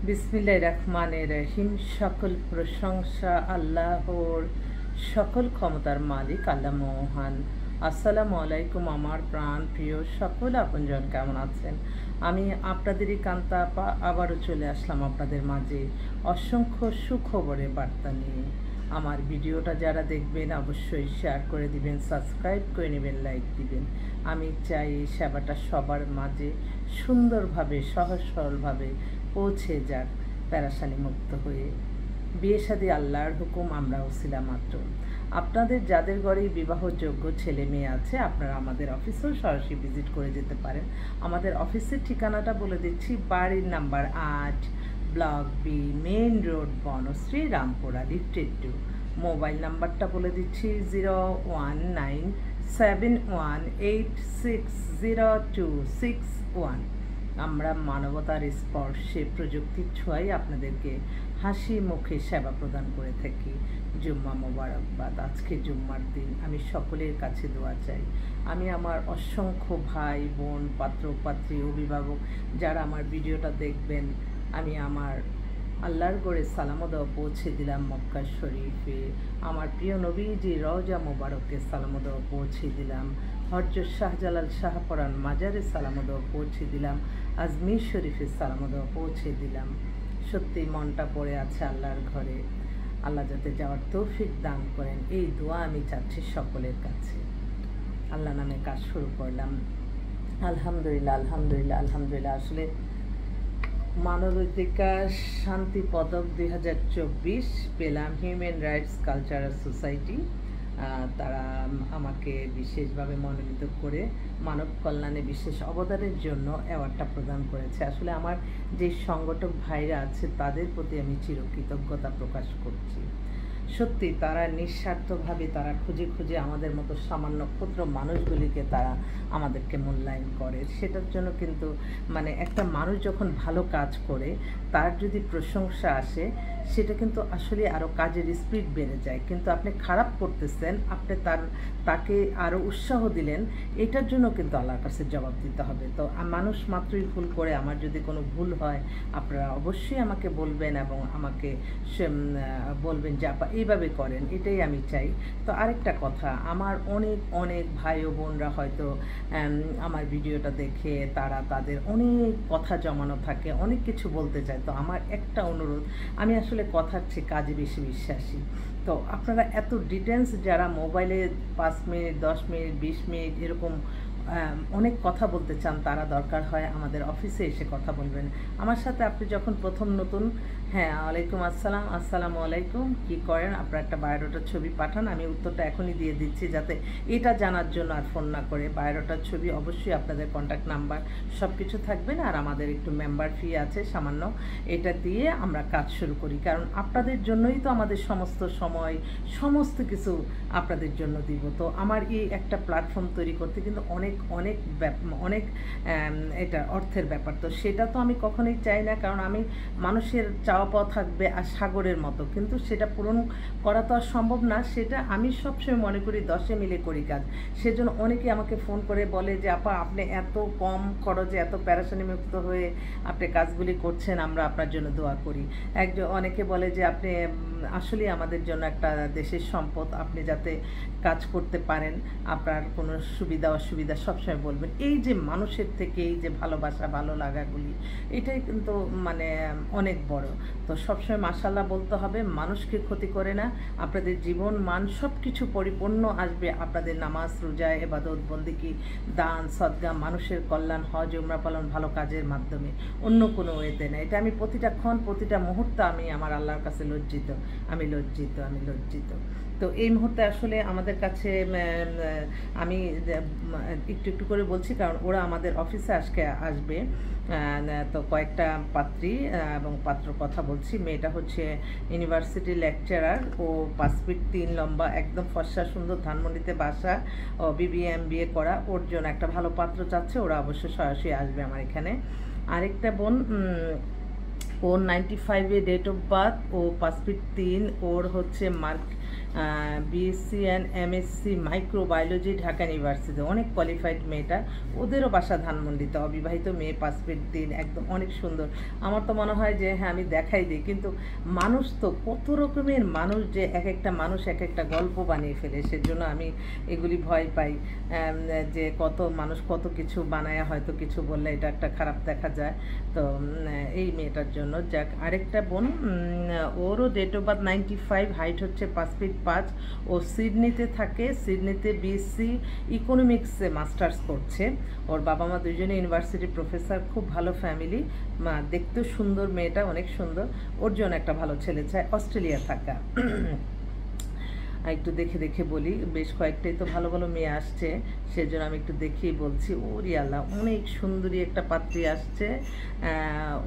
বিসমিল্লাহির রহমানির রহিম। সকল প্রশংসা আল্লাহর, সকল ক্ষমতার মালিক আল্লাহ মহান। আসসালামু আলাইকুম আমার প্রাণ প্রিয় সকল আপনজন, কেমন আছেন? আমি আপনাদেরই কান্তা আপা আবারও চলে আসলাম আপনাদের মাঝে অসংখ্য সুখবরের বার্তা নিয়ে। আমার ভিডিওটা যারা দেখবেন অবশ্যই শেয়ার করে দিবেন, সাবস্ক্রাইব করে নেবেন, লাইক দিবেন। আমি চাই এই সেবাটা সবার মাঝে সুন্দরভাবে সহজ সরলভাবে পৌঁছে যাক, প্যারাসানি মুক্ত হয়ে। বিয়ে শাদী আল্লাহর হুকুম, আমরা ওসিলা মাত্র। আপনাদের যাদের ঘরেই বিবাহযোগ্য ছেলে মেয়ে আছে, আপনারা আমাদের অফিসেও সরাসরি ভিজিট করে যেতে পারেন। আমাদের অফিসের ঠিকানাটা বলে দিচ্ছি, বাড়ির number 8, block B, main road, Banasree, Rampura, লিফটেড 2। মোবাইল নাম্বারটা বলে দিচ্ছি 01971860261। আমরা মানবতার স্পর্শে প্রযুক্তির ছোঁয়ায় আপনাদেরকে হাসি মুখে সেবা প্রদান করে থাকি। জুম্মা মোবারকবাদ। আজকে জুম্মার দিন, আমি সকলের কাছে দোয়া চাই। আমি আমার অসংখ্য ভাই বোন, পাত্র পাত্রী, অভিভাবক যারা আমার ভিডিওটা দেখবেন, আমি আমার আল্লাহর গড়ে সালামো দেওয়া পৌঁছে দিলাম মক্কা শরীফে। আমার প্রিয় নবীজি রওজা মোবারকে সালামো দেওয়া পৌঁছে দিলাম। হযরত শাহজালাল শাহপরান মাজারে সালামো দেওয়া পৌঁছে দিলাম। আজমির শরীফে সালামো দেওয়া পৌঁছে দিলাম। সত্যি মনটা পড়ে আছে আল্লাহর ঘরে। আল্লাহ যাতে যাওয়ার তৌফিক দান করেন, এই দোয়া আমি চাচ্ছি সকলের কাছে। আল্লাহ নামে কাজ শুরু করলাম। আলহামদুলিল্লাহ, আলহামদুলিল্লাহ, আলহামদুলিল্লাহ। আসলে মানবাধিকার শান্তি পদক 2024 পেলাম হিউম্যান রাইটস কালচারাল সোসাইটি। তারা আমাকে বিশেষভাবে মনোনীত করে মানব কল্যাণে বিশেষ অবদানের জন্য অ্যাওয়ার্ডটা প্রদান করেছে। আসলে আমার যে সংগঠক ভাইরা আছে তাদের প্রতি আমি চিরকৃতজ্ঞতা প্রকাশ করছি। সত্যি তারা নিঃস্বার্থভাবে তারা খুঁজে খুঁজে আমাদের মতো সামান্য ক্ষুদ্র মানুষগুলিকে তারা আমাদেরকে মূল্যায়ন করে। সেটার জন্য কিন্তু একটা মানুষ যখন ভালো কাজ করে তার যদি প্রশংসা আসে, সেটা কিন্তু আসলে আরও কাজের স্পিড বেড়ে যায়। কিন্তু আপনি খারাপ করতেছেন, আপনি তাকে আরও উৎসাহ দিলেন, এটার জন্য কিন্তু আল্লাহর কাছে জবাব দিতে হবে। তো মানুষ মাত্রই ভুল করে। আমার যদি কোনো ভুল হয় আপনারা অবশ্যই আমাকে বলবেন এবং আমাকে বলবেন যে আপা এইভাবে করেন, এটাই আমি চাই। তো আরেকটা কথা, আমার অনেক অনেক ভাই ও বোনরা হয়তো আমার ভিডিওটা দেখে তারা তাদের অনেক কথা জমানো থাকে, অনেক কিছু বলতে চায়। তো আমার একটা অনুরোধ, আমি আসলে কথার চেয়ে কাজে বেশি বিশ্বাসী। তো আপনারা এত ডিটেলস যারা মোবাইলে 5 মিনিট 10 মিনিট 20 মিনিট এরকম অনেক কথা বলতে চান, তারা দরকার হয় আমাদের অফিসে এসে কথা বলবেন আমার সাথে। আপনি যখন প্রথম নতুন, হ্যাঁ ওয়ালাইকুম আসসালাম, আসসালামু আলাইকুম, কী করেন, আপনার একটা বায়োডাটার ছবি পাঠান, আমি উত্তরটা এখনই দিয়ে দিচ্ছি, যাতে এটা জানার জন্য আর ফোন না করে। বায়োডাটার ছবি, অবশ্যই আপনাদের কন্ট্যাক্ট নাম্বার সব কিছু থাকবে না, আর আমাদের একটু মেম্বার ফি আছে সামান্য, এটা দিয়ে আমরা কাজ শুরু করি। কারণ আপনাদের জন্যই তো আমাদের সমস্ত সময়, সমস্ত কিছু আপনাদের জন্য দিব। তো আমার এই একটা প্ল্যাটফর্ম তৈরি করতে কিন্তু অনেক অনেক অনেক এটা অর্থের ব্যাপার। তো সেটা তো আমি কখনোই চাই না, কারণ আমি মানুষের চাওয়া পাওয়া থাকবে আর সাগরের মতো, কিন্তু সেটা পূরণ করা তো আর সম্ভব না। সেটা আমি সবসময় মনে করি 10 মিলে করি কাজ। সেজন্য অনেকে আমাকে ফোন করে বলে যে আপা আপনি এত কম খরচে এত প্যারাসানি মুক্ত হয়ে আপনি কাজগুলি করছেন, আমরা আপনার জন্য দোয়া করি। অনেকে বলে যে আপনি আসলে আমাদের জন্য একটা দেশের সম্পদ, আপনি যাতে কাজ করতে পারেন, আপনার কোনো সুবিধা অসুবিধা সবসময় বলবেন। এই যে মানুষের থেকে এই যে ভালোবাসা ভালো লাগাগুলি, এটাই কিন্তু অনেক বড়। তো সবসময় মাশাআল্লাহ বলতে হবে, মানুষকে ক্ষতি করে না। আপনাদের জীবন মান সব কিছু পরিপূর্ণ আসবে আপনাদের নামাজ রোজা ইবাদত বন্দেগী দান সদকা, মানুষের কল্যাণ, হজ উমরা পালন, ভালো কাজের মাধ্যমে, অন্য কোনো ওয়েতে না। এটা আমি প্রতিটা ক্ষণ প্রতিটা মুহূর্তে আমি আমার আল্লাহর কাছে লজ্জিত, আমি লজ্জিত, আমি লজ্জিত। তো এই মুহূর্তে আসলে আমাদের কাছে আমি একটু একটু করে বলছি, কারণ ওরা আমাদের অফিসে আজকে আসবে। তো কয়েকটা পাত্রী এবং পাত্র কথা বলছি। মেয়েটা হচ্ছে ইউনিভার্সিটি লেকচারার, ও 5 ফিট 3 লম্বা, একদম ফর্সা সুন্দর, ধানমন্ডিতে বাসা, ও BBA MBA করা। ওর জন্য একটা ভালো পাত্র চাচ্ছে, ওরা অবশ্যই সরাসরি আসবে আমার এখানে। আরেকটা বোন, ওর 95-এ ডেট অফ বার্থ, ও 5 ফিট 3, ওর হচ্ছে BSc and MSc microbiology Dhaka university, অনেক কোয়ালিফাইড মেয়েটা। ওদেরও বাসা ধানমন্ডিতে, অবিবাহিত মেয়ে, 5 ফিট 3, একদম অনেক সুন্দর। আমার তো মনে হয় যে হ্যাঁ আমি দেখাই দিই, কিন্তু মানুষ তো কত রকমের মানুষ, যে এক একটা মানুষ এক একটা গল্প বানিয়ে ফেলে। সেজন্য আমি এগুলি ভয় পাই যে কত মানুষ কত কিছু বানায়, হয়তো কিছু বললে এটা একটা খারাপ দেখা যায়। তো এই মেয়েটার জন্য যাক। আরেকটা বোন, ওরও ডেট অফ বার্থ 95, হাইট হচ্ছে 5 ফিট 5। ও সিডনিতে থাকে, সিডনিতে বিএসসি ইকোনমিক্সে মাস্টার্স করছে। ওর বাবা মা দুজনে ইউনিভার্সিটি প্রফেসর, খুব ভালো ফ্যামিলি, দেখতেও সুন্দর মেয়েটা, অনেক সুন্দর। ওর জন্য একটা ভালো ছেলে চায়, অস্ট্রেলিয়া থাকা। একটু দেখে দেখে বলি, বেশ কয়েকটাই তো ভালো ভালো মেয়ে আসছে, সেজন্য আমি একটু দেখেই বলছি। ওরে আল্লাহ, অনেক সুন্দরী একটা পাত্রী আসছে।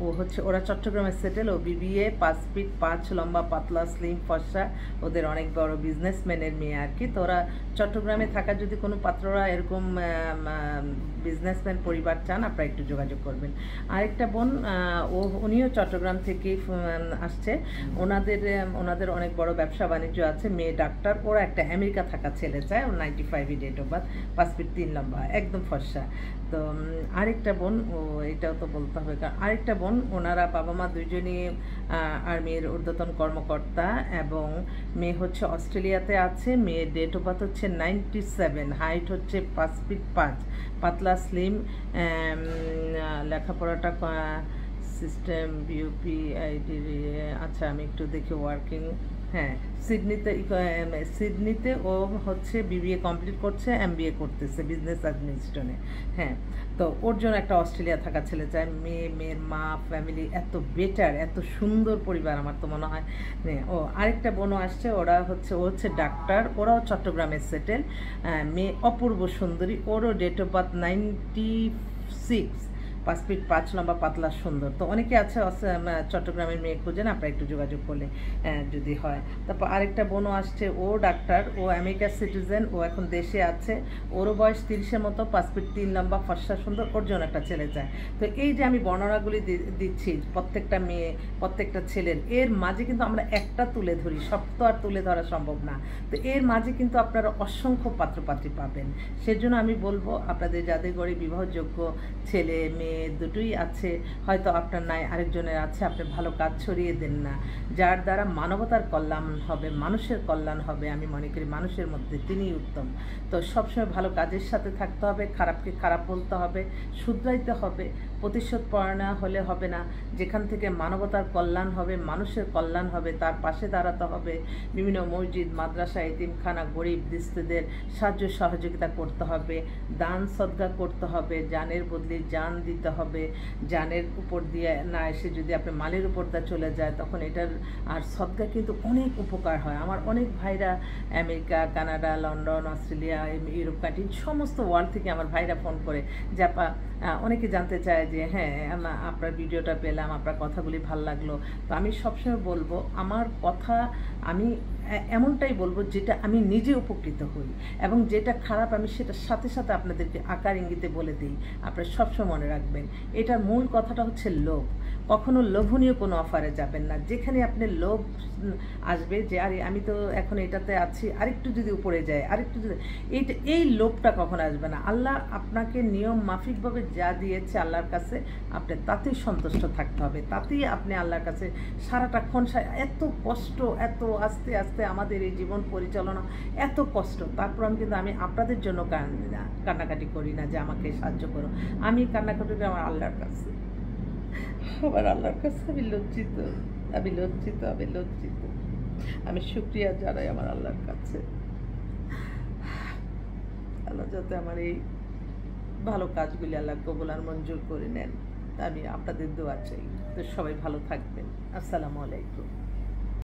ও হচ্ছে, ওরা চট্টগ্রামের সেটেল। ও বিবিএ, 5 ফিট 5, লম্বা, পাতলা, স্লিম, ফর্সা। ওদের অনেক বড় বিজনেসম্যানের মেয়ে আর কি। তো ওরা চট্টগ্রামে থাকা, যদি কোনো পাত্ররা এরকম বিজনেসম্যান পরিবার চান, আপনারা একটু যোগাযোগ করবেন। আরেকটা বোন, উনিও চট্টগ্রাম থেকেই আসছে। ওনাদের অনেক বড় ব্যবসা বাণিজ্য আছে, মেয়ে ডাক্তার। ওরা একটা আমেরিকা থাকা ছেলে চায়। ওর 95 ডেট অফ বার্থ, 5 ফিট 3, লম্বা, একদম ফর্সা। তো আরেকটা বোন, এটাও তো বলতে হবে, কারণ আরেকটা বোন, ওনারা বাবা মা দুজনই আর্মির ঊর্ধ্বতন কর্মকর্তা, এবং মেয়ে হচ্ছে অস্ট্রেলিয়াতে আছে। মেয়ের ডেট অফ বার্থ হচ্ছে 97, হাইট হচ্ছে 5 ফিট 5, পাতলা, স্লিম। লেখাপড়াটা সিস্টেম বিউপি আইডি, আচ্ছা আমি একটু দেখি। ওয়ার্কিং, হ্যাঁ, সিডনিতে ও হচ্ছে বিবিএ কমপ্লিট করছে, এমবিএ করতেছে বিজনেস অ্যাডমিনিস্ট্রেশনে। হ্যাঁ, তো ওর জন্য একটা অস্ট্রেলিয়া থাকা ছেলে চায়। মেয়ের মা, ফ্যামিলি এত বেটার, এত সুন্দর পরিবার, আমার তো মনে হয়। ও আরেকটা বোনও আসছে, ও হচ্ছে ডাক্তার। ওরাও চট্টগ্রামের সেটেল। মেয়ে অপূর্ব সুন্দরী। ওরও ডেট অফ বার্থ 96, 5 ফিট 5, লম্বা, পাতলা, সুন্দর। তো অনেকে আছে চট্টগ্রামের মেয়ে খুঁজেন, আপনারা একটু যোগাযোগ করলে যদি হয়। তারপর আরেকটা বোনও আসছে, ও ডাক্তার, ও আমেরিকার সিটিজেন, ও এখন দেশে আছে। ওরও বয়স 30-এর মতো, 5 ফিট 3, লম্বা, ফর্সা, সুন্দর। ওর জন্য একটা ছেলে চায়। তো এই যে আমি বর্ণনাগুলি দিচ্ছি প্রত্যেকটা মেয়ে, প্রত্যেকটা ছেলের, এর মাঝে কিন্তু আমরা একটা তুলে ধরি, সব তো আর তুলে ধরা সম্ভব না। তো এর মাঝে কিন্তু আপনারা অসংখ্য পাত্রপাত্রী পাবেন। সেজন্য আমি বলবো, আপনাদের যাদের ঘরে বিবাহযোগ্য ছেলে মেয়ে দুটোই আছে, হয়তো আপনার নাই, আরেকজনের আছে, আপনি ভালো কাজ ছড়িয়ে দেন না। যার দ্বারা মানবতার কল্যাণ হবে, মানুষের কল্যাণ হবে, আমি মনে করি মানুষের মধ্যে তিনিই উত্তম। তো সবসময় ভালো কাজের সাথে থাকতে হবে, খারাপকে খারাপ বলতে হবে, শুধরাইতে হবে। প্রতিশোধ পরায়ণ হলে হবে না। যেখান থেকে মানবতার কল্যাণ হবে, মানুষের কল্যাণ হবে, তার পাশে দাঁড়াতে হবে। বিভিন্ন মসজিদ, মাদ্রাসা, এতিমখানা, গরিব দুস্থদের সাহায্য সহযোগিতা করতে হবে, দান সদকা করতে হবে, জানের বদলে জান দিতে হবে। জানের উপর দিয়ে না এসে যদি আপনি মালের উপর দিয়ে চলে যায়, তখন এটার আর সদকা কিন্তু অনেক উপকার হয়। আমার অনেক ভাইরা America, Canada, London, Australia, Europe country, সমস্ত ওয়ার্ল্ড থেকে আমার ভাইরা ফোন করে যে আপা, অনেকে জানতে চায় যে হ্যাঁ আপনার ভিডিওটা পেলাম, আপনার কথাগুলি ভাল লাগলো। তো আমি সবসময় বলবো, আমার কথা আমি এমনটাই বলবো যেটা আমি নিজে উপকৃত হই, এবং যেটা খারাপ আমি সেটার সাথে সাথে আপনাদেরকে আকার ইঙ্গিতে বলে দিই। আপনারা সবসময় মনে রাখবেন, এটার মূল কথাটা হচ্ছে লোভ। কখনো লোভনীয় কোনো অফারে যাবেন না, যেখানে আপনি লোভ আসবে যে আরে আমি তো এখন এটাতে আছি, আরেকটু যদি উপরে যায়, আরেকটু যদি, এই লোভটা কখনো আসবে না। আল্লাহ আপনাকে নিয়ম মাফিকভাবে যা দিয়েছে আল্লাহর কাছে, আপনি তাতেই সন্তুষ্ট থাকতে হবে, তাতেই আপনি আল্লাহর কাছে সারাটাক্ষণ। এত কষ্ট, এত আস্তে আস্তে আমাদের এই জীবন পরিচালনা, এত কষ্ট, তারপর আমি আপনাদের জন্য কান্নাকাটি করি না যে আমাকে সাহায্য করো। আমি কান্নাকাটি করি আমার আল্লাহর কাছে, আমার আল্লাহর কাছে। আমি লজ্জিত, আমি লজ্জিত, আমি লজ্জিত। আমি শুকরিয়া জানাই আমার আল্লাহর কাছে। আল্লাহ যাতে আমার এই ভালো কাজগুলি আল্লাহ কবুল আর মঞ্জুর করে নেন, আমি আপনাদের দোয়া চাই। তো সবাই ভালো থাকবেন। আসসালামু আলাইকুম।